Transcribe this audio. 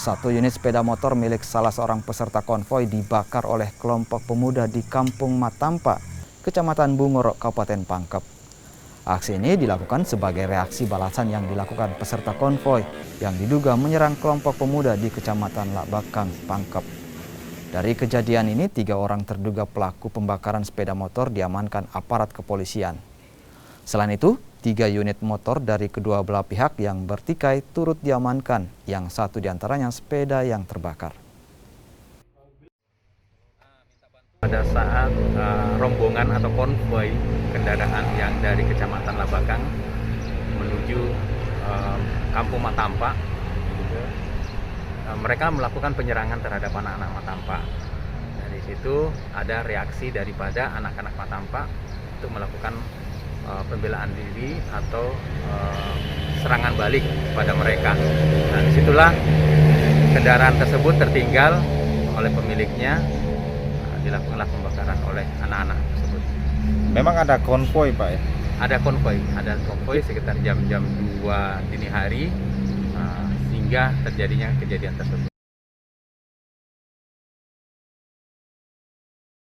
Satu unit sepeda motor milik salah seorang peserta konvoi dibakar oleh kelompok pemuda di Kampung Matampa, Kecamatan Bungorok, Kabupaten Pangkep. Aksi ini dilakukan sebagai reaksi balasan yang dilakukan peserta konvoi yang diduga menyerang kelompok pemuda di Kecamatan Labakang, Pangkep. Dari kejadian ini, 3 orang terduga pelaku pembakaran sepeda motor diamankan aparat kepolisian. Selain itu, 3 unit motor dari kedua belah pihak yang bertikai turut diamankan, yang satu diantaranya sepeda yang terbakar. Pada saat rombongan atau konvoi kendaraan yang dari Kecamatan Labakang menuju Kampung Matampa, mereka melakukan penyerangan terhadap anak-anak Matampa. Dari situ ada reaksi daripada anak-anak Matampa untuk melakukan pembelaan diri atau serangan balik kepada mereka. Nah, disitulah kendaraan tersebut tertinggal oleh pemiliknya, dilakukanlah pembakaran oleh anak-anak tersebut. Memang ada konvoi, Pak ya? Ada konvoi sekitar jam-jam 2 dini hari, sehingga terjadinya kejadian tersebut.